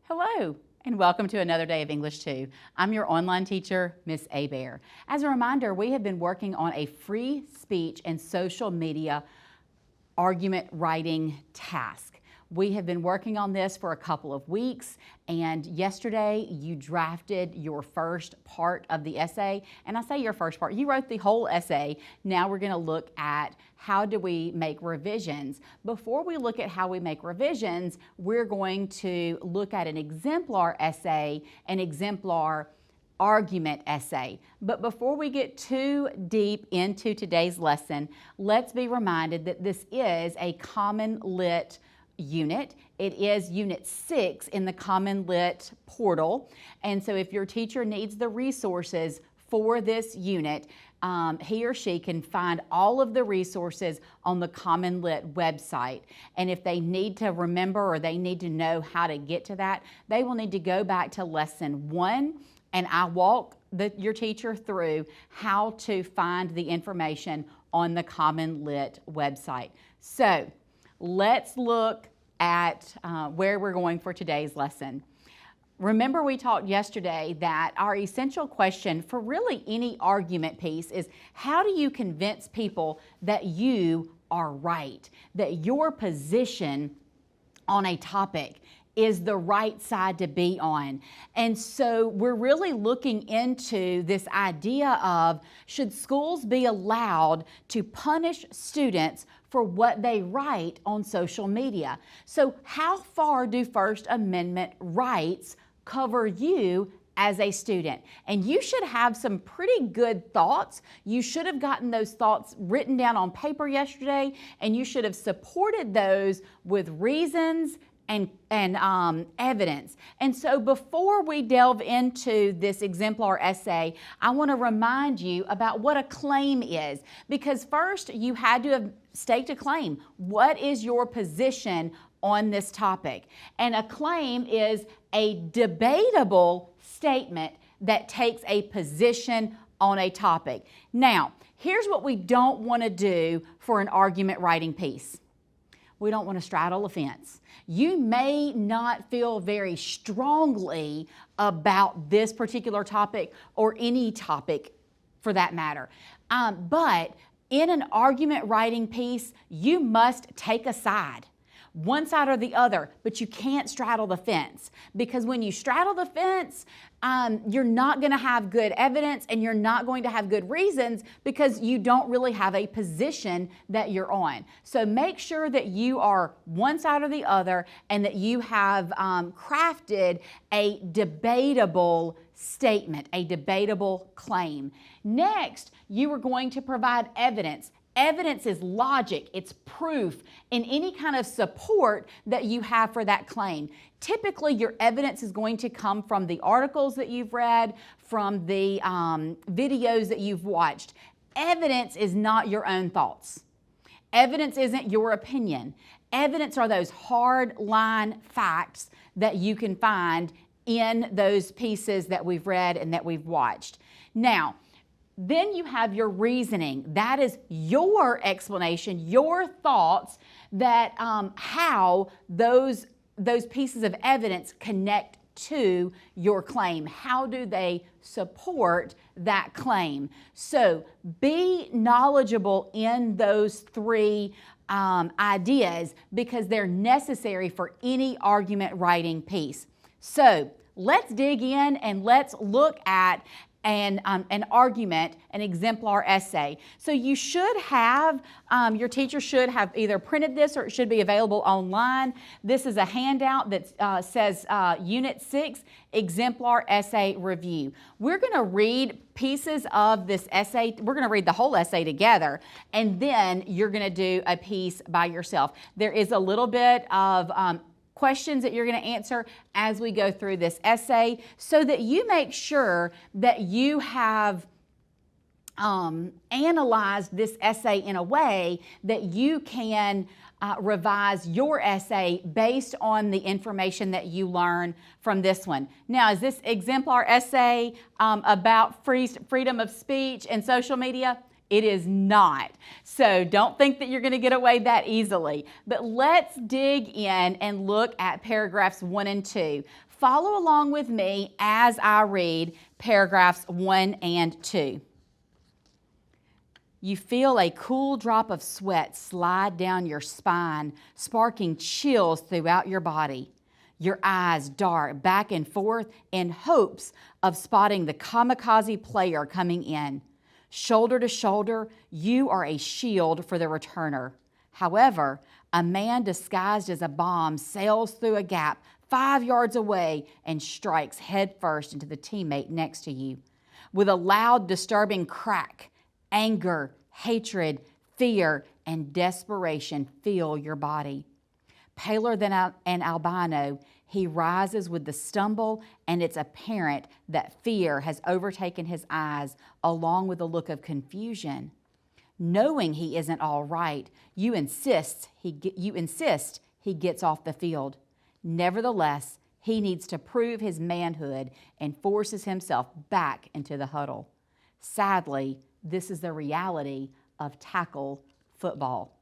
Hello, and welcome to another day of English 2. I'm your online teacher, Miss Bear. As a reminder, we have been working on a free speech and social media argument writing task. We have been working on this for a couple of weeks, and yesterday you drafted your first part of the essay. And I say your first part, you wrote the whole essay. Now we're going to look at how do we make revisions. Before we look at how we make revisions, we're going to look at an exemplar essay, an exemplar argument essay. But before we get too deep into today's lesson, let's be reminded that this is a Common Lit unit. It is Unit 6 in the Common Lit portal. And so if your teacher needs the resources for this unit, he or she can find all of the resources on the Common Lit website. And if they need to remember or they need to know how to get to that, they will need to go back to lesson 1, and I walk your teacher through how to find the information on the Common Lit website. So let's look at where we're going for today's lesson. Remember, we talked yesterday that our essential question for really any argument piece is, how do you convince people that you are right, that your position on a topic is the right side to be on? And so we're really looking into this idea of, should schools be allowed to punish students for what they write on social media? So how far do First Amendment rights cover you as a student? And you should have some pretty good thoughts. You should have gotten those thoughts written down on paper yesterday, and you should have supported those with reasons and evidence. And so before we delve into this exemplar essay, I want to remind you about what a claim is, because first you had to have staked a claim. What is your position on this topic? And a claim is a debatable statement that takes a position on a topic. Now, here's what we don't want to do for an argument writing piece. We don't want to straddle a fence. You may not feel very strongly about this particular topic or any topic for that matter. But in an argument writing piece, you must take a side. One side or the other, but you can't straddle the fence, because when you straddle the fence, you're not going to have good evidence and you're not going to have good reasons, because you don't really have a position that you're on. So make sure that you are one side or the other and that you have crafted a debatable statement, a debatable claim. Next, you are going to provide evidence. Evidence is logic, it's proof, in any kind of support that you have for that claim. Typically, your evidence is going to come from the articles that you've read, from the videos that you've watched. Evidence is not your own thoughts. Evidence isn't your opinion. Evidence are those hard line facts that you can find in those pieces that we've read and that we've watched. Now, then you have your reasoning. That is your explanation, your thoughts, that how those pieces of evidence connect to your claim. How do they support that claim? So be knowledgeable in those three ideas, because they're necessary for any argument writing piece. So let's dig in and let's look at an argument, an exemplar essay. So you should have, your teacher should have either printed this or it should be available online. This is a handout that says Unit 6, Exemplar Essay Review. We're going to read pieces of this essay. We're going to read the whole essay together, and then you're going to do a piece by yourself. There is a little bit of questions that you're going to answer as we go through this essay, so that you make sure that you have analyzed this essay in a way that you can revise your essay based on the information that you learn from this one. Now, is this exemplar essay about freedom of speech and social media? It is not. So don't think that you're going to get away that easily. But let's dig in and look at paragraphs 1 and 2. Follow along with me as I read paragraphs 1 and 2. You feel a cool drop of sweat slide down your spine, sparking chills throughout your body. Your eyes dart back and forth in hopes of spotting the kamikaze player coming in. Shoulder to shoulder, you are a shield for the returner. However, a man disguised as a bomb sails through a gap 5 yards away and strikes headfirst into the teammate next to you. With a loud, disturbing crack, anger, hatred, fear, and desperation fill your body. Paler than an albino, he rises with the stumble, and it's apparent that fear has overtaken his eyes, along with a look of confusion. Knowing he isn't all right, you insist he gets off the field. Nevertheless, he needs to prove his manhood and forces himself back into the huddle. Sadly, this is the reality of tackle football.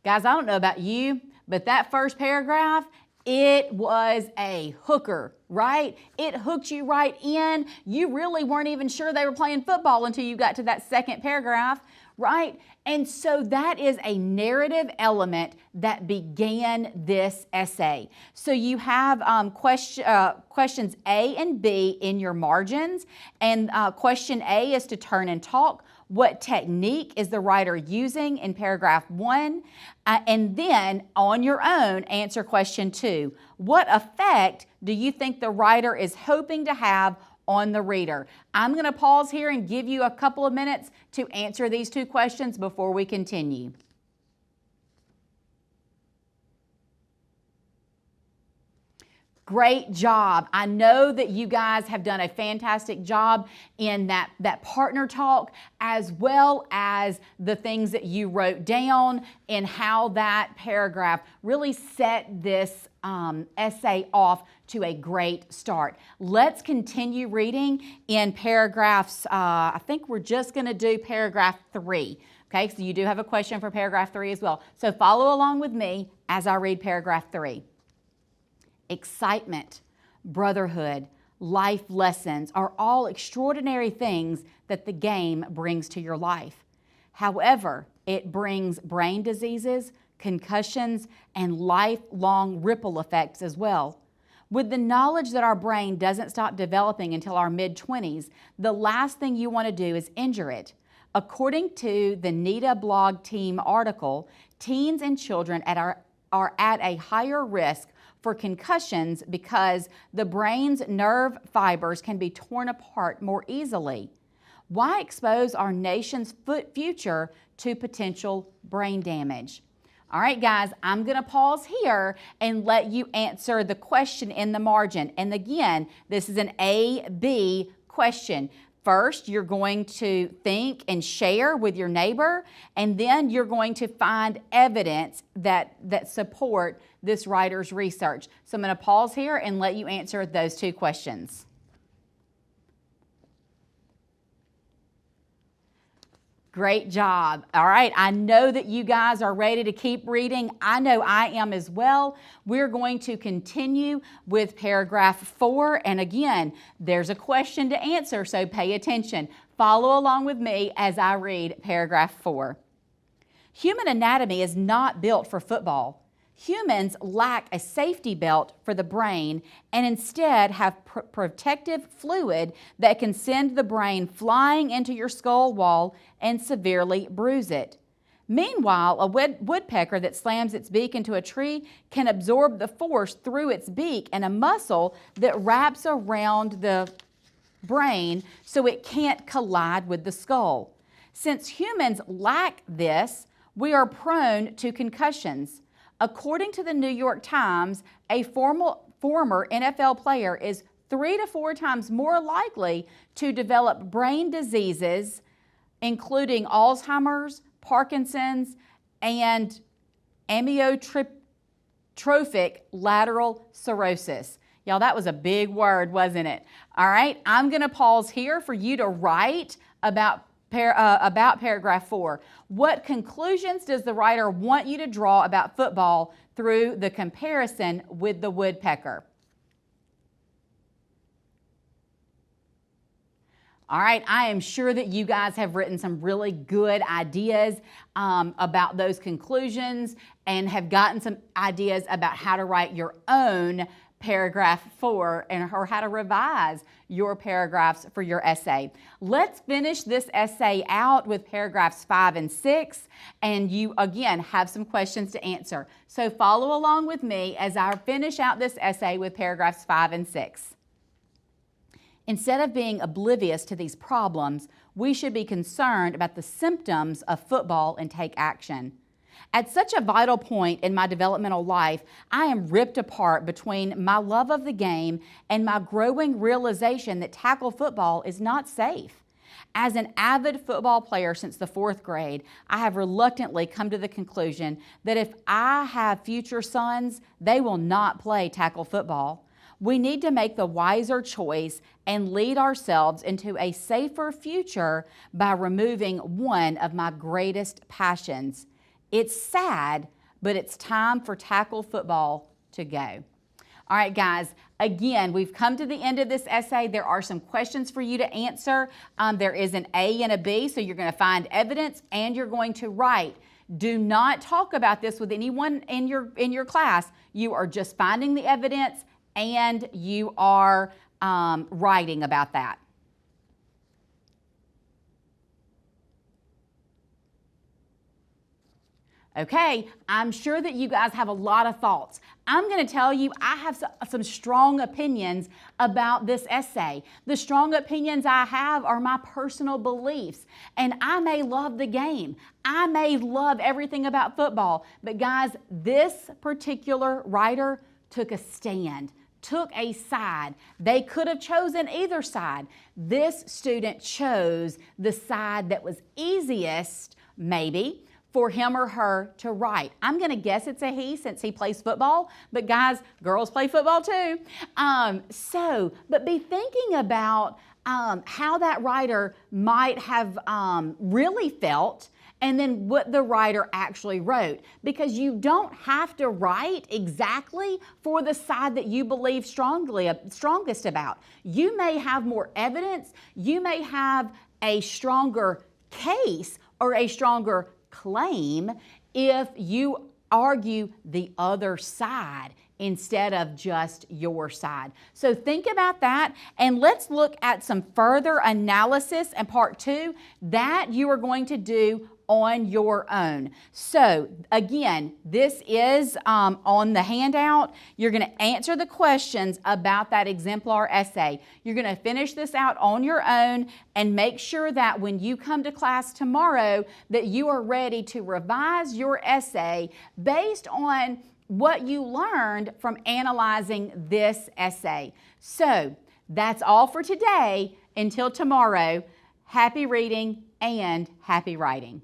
Guys, I don't know about you, but that first paragraph, it was a hooker, right? It hooked you right in. You really weren't even sure they were playing football until you got to that second paragraph, right? And so that is a narrative element that began this essay. So you have questions A and B in your margins, and question A is to turn and talk. What technique is the writer using in paragraph 1? And then on your own, answer question 2. What effect do you think the writer is hoping to have on the reader? I'm going to pause here and give you a couple of minutes to answer these 2 questions before we continue. Great job. I know that you guys have done a fantastic job in that partner talk, as well as the things that you wrote down and how that paragraph really set this essay off to a great start. Let's continue reading in paragraphs, I think we're just going to do paragraph 3. Okay, so you do have a question for paragraph 3 as well. So follow along with me as I read paragraph 3. Excitement, brotherhood, life lessons are all extraordinary things that the game brings to your life. However, it brings brain diseases, concussions, and lifelong ripple effects as well. With the knowledge that our brain doesn't stop developing until our mid-20s, the last thing you want to do is injure it. According to the NIDA blog team article, teens and children are at a higher risk for concussions because the brain's nerve fibers can be torn apart more easily. Why expose our nation's future to potential brain damage? All right, guys, I'm going to pause here and let you answer the question in the margin. And again, this is an A-B question. First, you're going to think and share with your neighbor, and then you're going to find evidence that support this writer's research. So I'm going to pause here and let you answer those 2 questions. Great job. All right, I know that you guys are ready to keep reading. I know I am as well. We're going to continue with paragraph 4. And again, there's a question to answer, so pay attention. Follow along with me as I read paragraph 4. Human anatomy is not built for football. Humans lack a safety belt for the brain and instead have protective fluid that can send the brain flying into your skull wall and severely bruise it. Meanwhile, a woodpecker that slams its beak into a tree can absorb the force through its beak and a muscle that wraps around the brain so it can't collide with the skull. Since humans lack this, we are prone to concussions. According to the New York Times, a former NFL player is 3 to 4 times more likely to develop brain diseases, including Alzheimer's, Parkinson's, and amyotrophic lateral sclerosis. Y'all, that was a big word, wasn't it? All right, I'm going to pause here for you to write about paragraph 4. What conclusions does the writer want you to draw about football through the comparison with the woodpecker? All right, I am sure that you guys have written some really good ideas about those conclusions and have gotten some ideas about how to write your own paragraph 4 or how to revise your paragraphs for your essay. Let's finish this essay out with paragraphs 5 and 6, and you again have some questions to answer. So follow along with me as I finish out this essay with paragraphs 5 and 6. Instead of being oblivious to these problems, we should be concerned about the symptoms of football and take action. At such a vital point in my developmental life, I am ripped apart between my love of the game and my growing realization that tackle football is not safe. As an avid football player since the 4th grade, I have reluctantly come to the conclusion that if I have future sons, they will not play tackle football. We need to make the wiser choice and lead ourselves into a safer future by removing one of my greatest passions. It's sad, but it's time for tackle football to go. All right, guys, again, we've come to the end of this essay. There are some questions for you to answer. There is an A and a B, so you're going to find evidence and you're going to write. Do not talk about this with anyone in your class. You are just finding the evidence and you are writing about that. Okay, I'm sure that you guys have a lot of thoughts. I'm going to tell you I have some strong opinions about this essay. The strong opinions I have are my personal beliefs, and I may love the game. I may love everything about football, but guys, this particular writer took a stand, took a side. They could have chosen either side. This student chose the side that was easiest, maybe, for him or her to write. I'm going to guess it's a he since he plays football, but guys, girls play football too. But be thinking about how that writer might have really felt and then what the writer actually wrote, because you don't have to write exactly for the side that you believe strongest about. You may have more evidence, you may have a stronger case or a stronger claim if you argue the other side instead of just your side. So think about that, and let's look at some further analysis in part 2 that you are going to do on your own. So again, this is on the handout. You're going to answer the questions about that exemplar essay. You're going to finish this out on your own and make sure that when you come to class tomorrow that you are ready to revise your essay based on what you learned from analyzing this essay. So that's all for today. Until tomorrow, happy reading and happy writing.